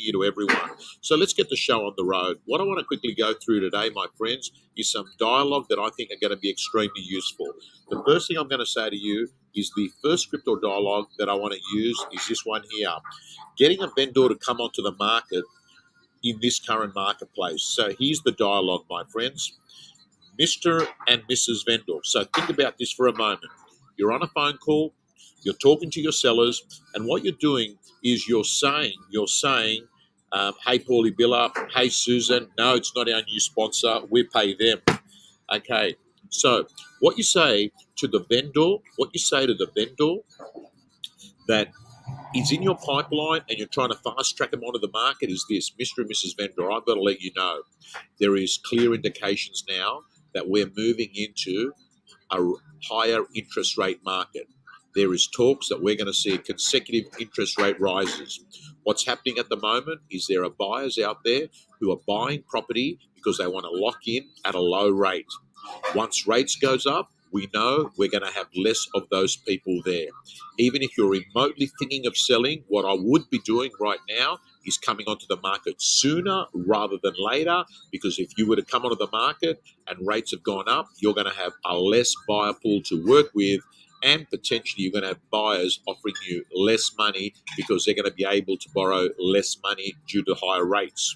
you to everyone. So let's get the show on the road. What I want to quickly go through today, my friends, is some dialogue that I think are going to be extremely useful. The first thing I'm going to say to you is the first script or dialogue that I want to use is this one here. Getting a vendor to come onto the market in this current marketplace. So here's the dialogue, my friends. Mr. and Mrs. Vendor. So think about this for a moment. You're on a phone call, you're talking to your sellers, and what you're doing is you're saying, hey, Paulie Biller, hey, Susan, no, it's not our new sponsor, we pay them. Okay, so what you say to the vendor, that is in your pipeline and you're trying to fast track them onto the market is this: Mr. and Mrs. Vendor, I've got to let you know there is clear indications now that we're moving into a higher interest rate market. There is talks that we're going to see consecutive interest rate rises. What's happening at the moment is there are buyers out there who are buying property because they want to lock in at a low rate. Once rates goes up, we know we're going to have less of those people there. Even if you're remotely thinking of selling, what I would be doing right now is coming onto the market sooner rather than later, because if you were to come onto the market and rates have gone up, you're going to have a less buyer pool to work with, and potentially you're going to have buyers offering you less money because they're going to be able to borrow less money due to higher rates.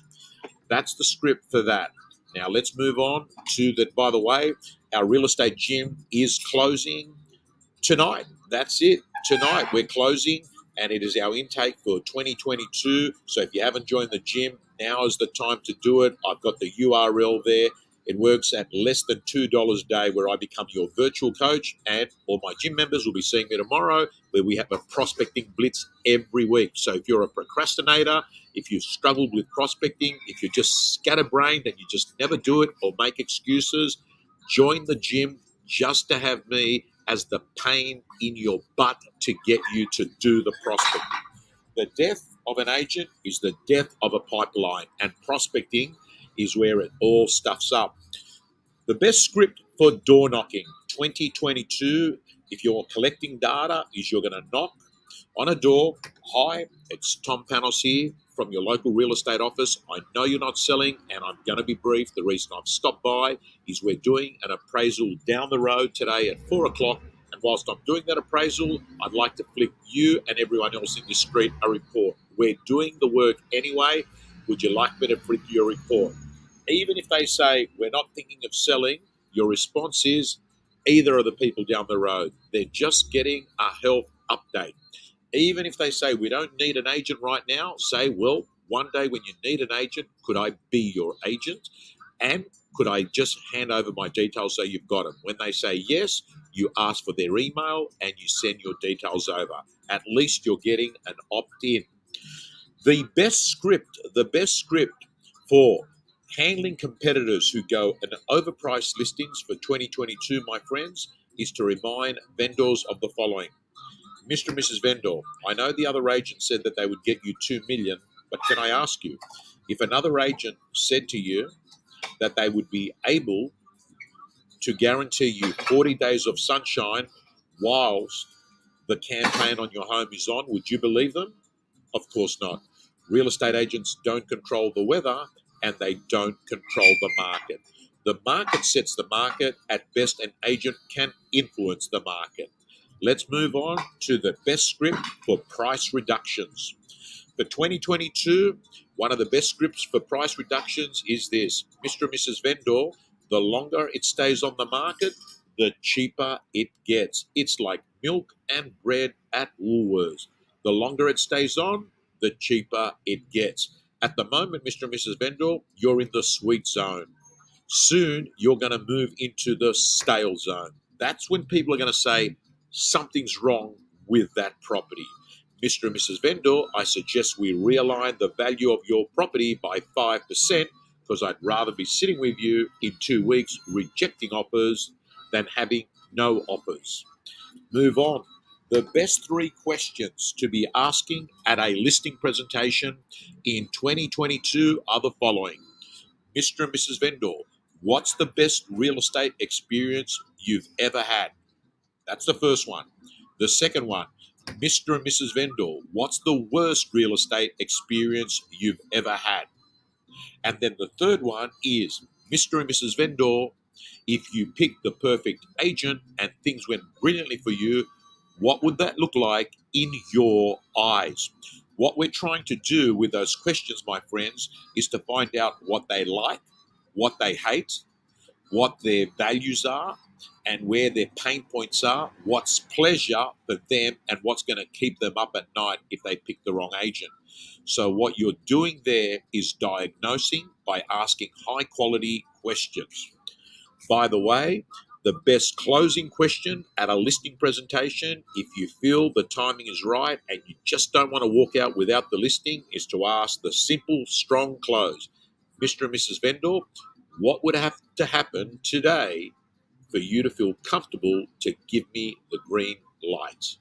That's the script for that. Now let's move on to that. By the way, our real estate gym is closing tonight. That's it. Tonight we're closing, and it is our intake for 2022. So if you haven't joined the gym, now is the time to do it. I've got the URL there. It works at less than $2 a day, where I become your virtual coach, and all my gym members will be seeing me tomorrow, where we have a prospecting blitz every week. So if you're a procrastinator, if you've struggled with prospecting, if you're just scatterbrained and you just never do it or make excuses, join the gym just to have me as the pain in your butt to get you to do the prospecting. The death of an agent is the death of a pipeline, and prospecting is where it all stuffs up. The best script for door knocking 2022, if you're collecting data, is you're going to knock on a door. Hi, it's Tom Panos here from your local real estate office. I know you're not selling, and I'm going to be brief. The reason I've stopped by is we're doing an appraisal down the road today at 4 o'clock. And whilst I'm doing that appraisal, I'd like to flick you and everyone else in this street a report. We're doing the work anyway. Would you like me to flick you a report? Even if they say, we're not thinking of selling, your response is, either of the people down the road, they're just getting a health update. Even if they say, we don't need an agent right now, say, well, one day when you need an agent, could I be your agent? And could I just hand over my details so you've got them? When they say yes, you ask for their email and you send your details over. At least you're getting an opt-in. The best script for handling competitors who go and overpriced listings for 2022, my friends, is to remind vendors of the following. Mr. and Mrs. Vendor, I know the other agent said that they would get you $2 million, but can I ask you, if another agent said to you that they would be able to guarantee you 40 days of sunshine whilst the campaign on your home is on, would you believe them? Of course not. Real estate agents don't control the weather, and they don't control the market. The market sets the market. At best, an agent can influence the market. Let's move on to the best script for price reductions. For 2022, one of the best scripts for price reductions is this. Mr. and Mrs. Vendor, the longer it stays on the market, the cheaper it gets. It's like milk and bread at Woolworths. The longer it stays on, the cheaper it gets. At the moment, Mr. and Mrs. Vendor, you're in the sweet zone. Soon, you're going to move into the stale zone. That's when people are going to say, something's wrong with that property. Mr. and Mrs. Vendor, I suggest we realign the value of your property by 5%, because I'd rather be sitting with you in 2 weeks rejecting offers than having no offers. Move on. The best 3 questions to be asking at a listing presentation in 2022 are the following. Mr. and Mrs. Vendor, what's the best real estate experience you've ever had? That's the first one. The second one, Mr. and Mrs. Vendor, what's the worst real estate experience you've ever had? And then the third one is Mr. and Mrs. Vendor, if you picked the perfect agent and things went brilliantly for you, what would that look like in your eyes? What we're trying to do with those questions, my friends, is to find out what they like, what they hate, what their values are, and where their pain points are, what's pleasure for them, and what's going to keep them up at night if they pick the wrong agent. So, what you're doing there is diagnosing by asking high quality questions. By the way, the best closing question at a listing presentation, if you feel the timing is right and you just don't want to walk out without the listing, is to ask the simple, strong close. Mr. and Mrs. Vendor, what would have to happen today for you to feel comfortable to give me the green light?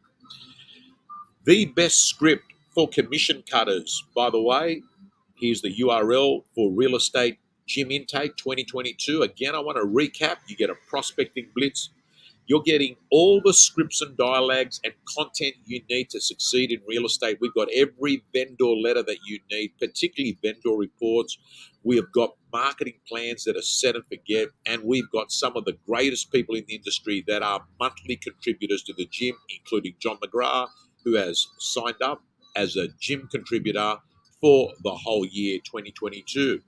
The best script for commission cutters, by the way, here's the URL for Real Estate Gym Intake 2022. Again, I want to recap. You get a prospecting blitz. You're getting all the scripts and dialogues and content you need to succeed in real estate. We've got every vendor letter that you need, particularly vendor reports. We have got marketing plans that are set and forget, and we've got some of the greatest people in the industry that are monthly contributors to the gym, including John McGrath, who has signed up as a gym contributor for the whole year 2022.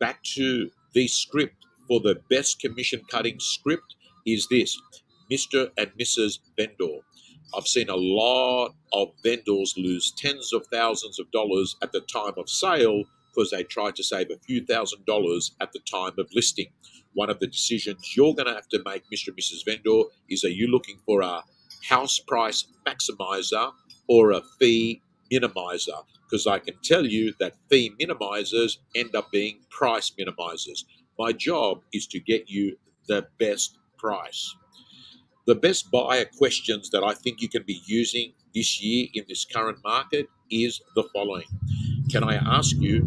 Back to the script for the best commission cutting script is this: Mr. and Mrs. Vendor. I've seen a lot of vendors lose tens of thousands of dollars at the time of sale because they tried to save a few $1,000s at the time of listing. One of the decisions you're going to have to make, Mr. and Mrs. Vendor, is, are you looking for a house price maximizer or a fee minimizer? Because I can tell you that fee minimizers end up being price minimizers. My job is to get you the best price. The best buyer questions that I think you can be using this year in this current market is the following. Can I ask you,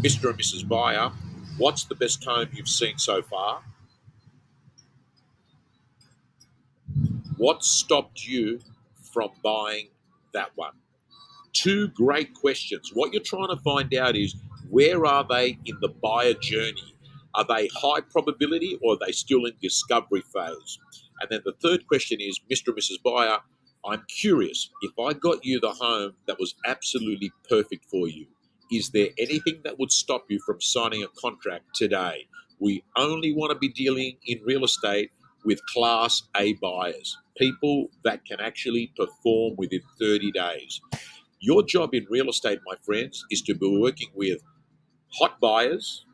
Mr. and Mrs. Buyer, what's the best home you've seen so far? What stopped you from buying that one? Two great questions. What you're trying to find out is, where are they in the buyer journey? Are they high probability or are they still in discovery phase? And then the third question is, Mr. and Mrs. Buyer, I'm curious, if I got you the home that was absolutely perfect for you, is there anything that would stop you from signing a contract today? We only want to be dealing in real estate with Class A buyers, people that can actually perform within 30 days. Your job in real estate, my friends, is to be working with hot buyers,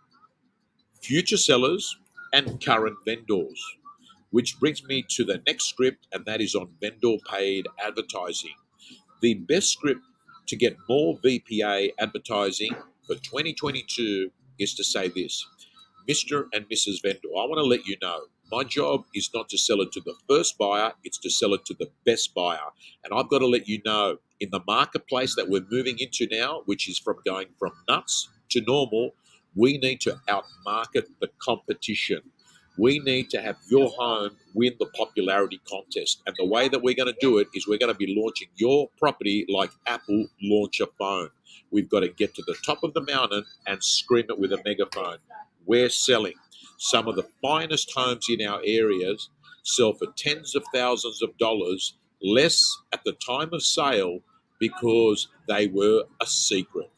future sellers, and current vendors. Which brings me to the next script, and that is on vendor paid advertising. The best script to get more VPA advertising for 2022 is to say this: Mr. and Mrs. Vendor, I want to let you know my job is not to sell it to the first buyer, it's to sell it to the best buyer. And I've got to let you know, in the marketplace that we're moving into now, which is from going from nuts to normal, we need to outmarket the competition. We need to have your home win the popularity contest. And the way that we're going to do it is we're going to be launching your property like Apple launch a phone. We've got to get to the top of the mountain and scream it with a megaphone. We're selling. Some of the finest homes in our areas sell for tens of thousands of dollars less at the time of sale because they were a secret.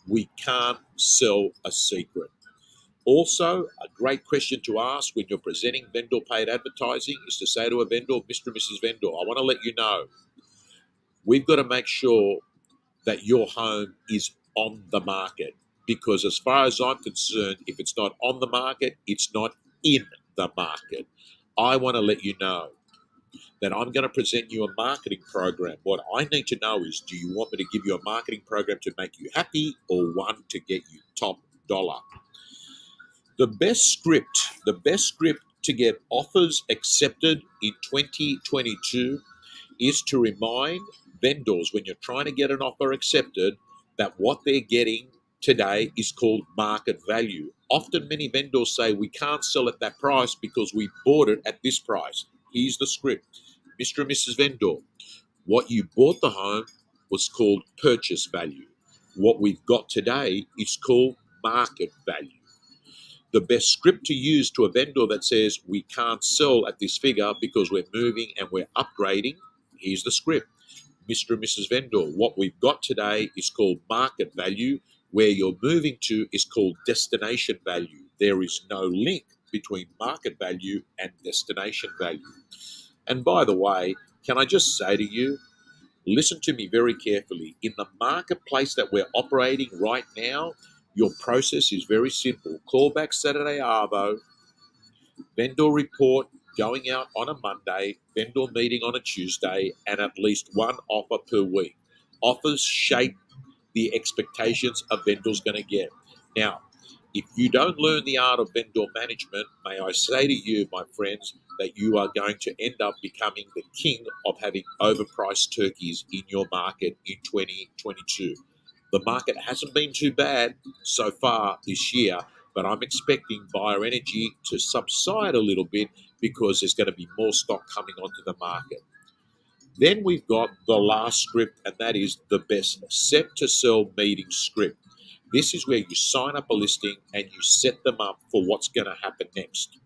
We can't sell a secret. Also, a great question to ask when you're presenting vendor paid advertising is to say to a vendor, Mr. and Mrs. Vendor, I want to let you know, we've got to make sure that your home is on the market. Because as far as I'm concerned, if it's not on the market, it's not in the market. I want to let you know that I'm going to present you a marketing program. What I need to know is, do you want me to give you a marketing program to make you happy or one to get you top dollar? The best script to get offers accepted in 2022 is to remind vendors when you're trying to get an offer accepted that what they're getting today is called market value. Often many vendors say we can't sell at that price because we bought it at this price. Here's the script. Mr. and Mrs. Vendor, What you bought the home was called purchase value. What we've got today is called market value. The best script to use to a vendor that says we can't sell at this figure because we're moving and we're upgrading, here's the script. Mr. and Mrs. Vendor, what we've got today is called market value. Where you're moving to is called destination value. There is no link between market value and destination value. And by the way, can I just say to you, listen to me very carefully. In the marketplace that we're operating right now, your process is very simple. Call back Saturday Arvo, vendor report going out on a Monday, vendor meeting on a Tuesday, and at least one offer per week. Offers shape the expectations a vendor's going to get. Now, if you don't learn the art of vendor management, may I say to you, my friends, that you are going to end up becoming the king of having overpriced turkeys in your market in 2022. The market hasn't been too bad so far this year, but I'm expecting buyer energy to subside a little bit because there's going to be more stock coming onto the market. Then we've got the last script, and that is the best set to sell meeting script. This is where you sign up a listing and you set them up for what's going to happen next.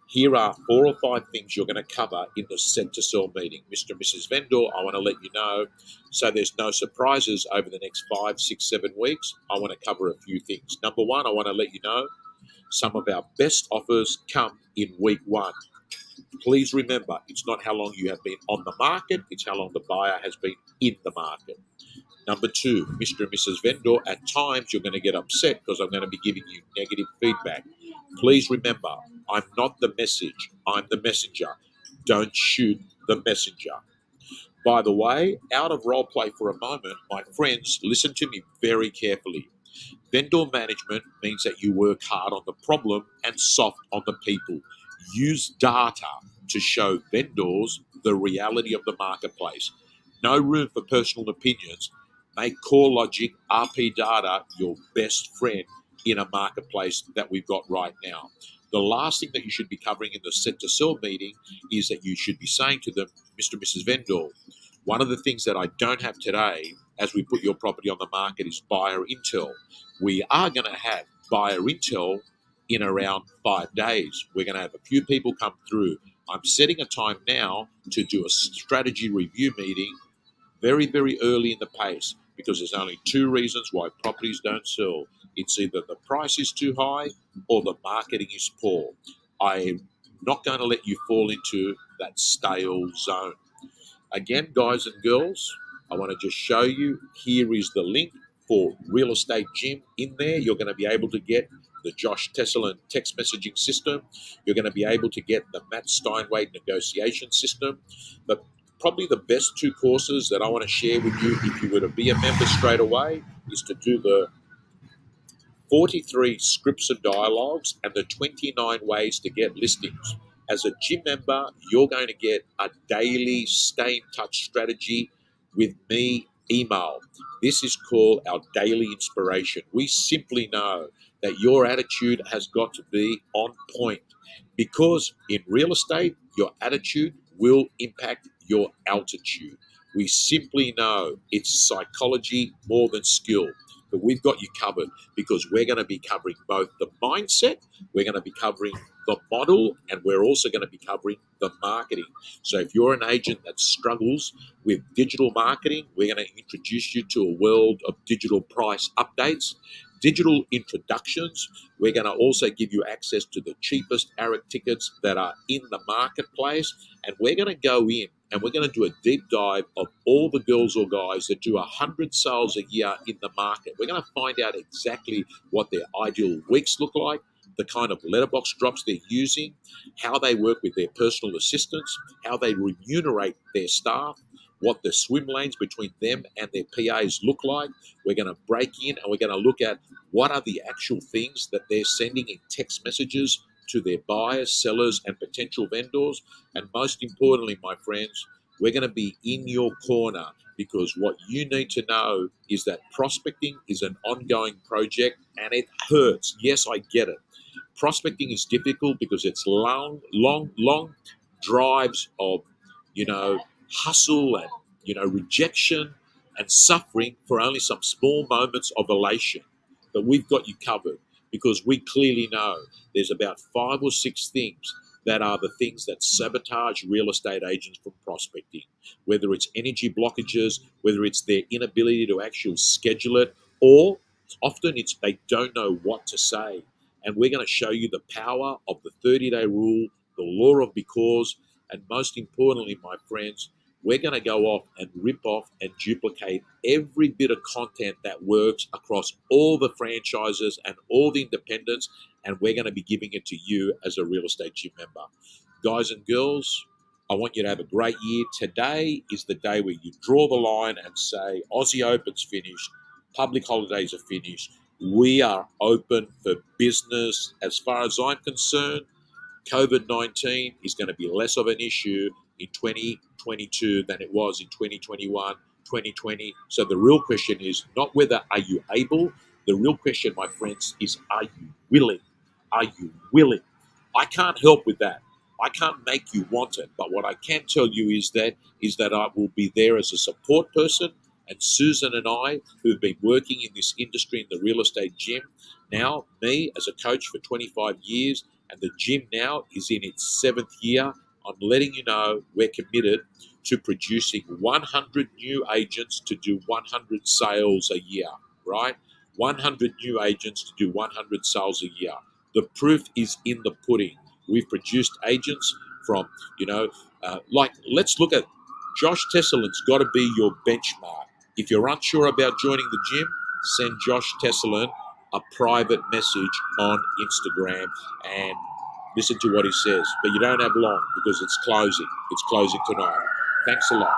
Here are 4 or 5 things you're going to cover in the set to sell meeting. Mr. and Mrs. Vendor, I want to let you know, so there's no surprises over the next 5, 6, 7 weeks. I want to cover a few things. Number one, I want to let you know some of our best offers come in week 1. Please remember, it's not how long you have been on the market, it's how long the buyer has been in the market. Number 2, Mr. and Mrs. Vendor, at times you're going to get upset because I'm going to be giving you negative feedback. Please remember, I'm not the message, I'm the messenger. Don't shoot the messenger. By the way, out of role play for a moment, my friends, listen to me very carefully. Vendor management means that you work hard on the problem and soft on the people. Use data to show vendors the reality of the marketplace. No room for personal opinions. Make core logic, RP data, your best friend in a marketplace that we've got right now. The last thing that you should be covering in the set to sell meeting is that you should be saying to them, Mr. and Mrs. Vendor, one of the things that I don't have today as we put your property on the market is buyer intel. We are going to have buyer intel in around 5 days. We're going to have a few people come through. I'm setting a time now to do a strategy review meeting very, very early in the pace because there's only 2 reasons why properties don't sell. It's either the price is too high or the marketing is poor. I'm not going to let you fall into that stale zone. Again, guys and girls, I want to just show you, here is the link for Real Estate Gym. In there, you're going to be able to get the Josh Tesselin text messaging system. You're going to be able to get the Matt Steinway negotiation system. But probably the best 2 courses that I want to share with you if you were to be a member straight away is to do the 43 scripts and dialogues and the 29 ways to get listings. As a gym member, you're going to get a daily stay in touch strategy with me email. This is called our daily inspiration. We simply know that your attitude has got to be on point because in real estate, your attitude will impact your altitude. We simply know it's psychology more than skill. But we've got you covered because we're going to be covering both the mindset, we're going to be covering the model, and we're also going to be covering the marketing. So if you're an agent that struggles with digital marketing, we're going to introduce you to a world of digital price updates, digital introductions. We're going to also give you access to the cheapest ARIC tickets that are in the marketplace, and we're going to go in and we're going to do a deep dive of all the girls or guys that do 100 sales a year in the market. We're going to find out exactly what their ideal weeks look like, the kind of letterbox drops they're using, how they work with their personal assistants, how they remunerate their staff, what the swim lanes between them and their PAs look like. We're going to break in and we're going to look at what are the actual things that they're sending in text messages to their buyers, sellers, and potential vendors. And most importantly, my friends, we're going to be in your corner because what you need to know is that prospecting is an ongoing project and it hurts. Yes, I get it. Prospecting is difficult because it's long drives of, hustle and rejection and suffering for only some small moments of elation. But we've got you covered because we clearly know there's about 5 or 6 things that are the things that sabotage real estate agents from prospecting, whether it's energy blockages, whether it's their inability to actually schedule it, or often it's they don't know what to say. And we're going to show you the power of the 30-day rule, the law of because, and most importantly, my friends, we're going to go off and rip off and duplicate every bit of content that works across all the franchises and all the independents, and we're going to be giving it to you as a real estate gym member. Guys and girls, I want you to have a great year. Today is the day where you draw the line and say, Aussie Open's finished, public holidays are finished, we are open for business. As far as I'm concerned, COVID-19 is going to be less of an issue in 2022 than it was in 2021, 2020. So the real question is not whether are you able. The real question, my friends, is are you willing? Are you willing? I can't help with that. I can't make you want it. But what I can tell you is that I will be there as a support person. And Susan and I, who've been working in this industry in the real estate gym, now me as a coach for 25 years, and the gym now is in its 7th year. I'm letting you know we're committed to producing 100 new agents to do 100 sales a year, right? 100 new agents to do 100 sales a year. The proof is in the pudding. We've produced agents from, let's look at Josh Tesselin's got to be your benchmark. If you're unsure about joining the gym, send Josh Tesselin a private message on Instagram and listen to what he says. But you don't have long because it's closing. It's closing tonight. Thanks a lot.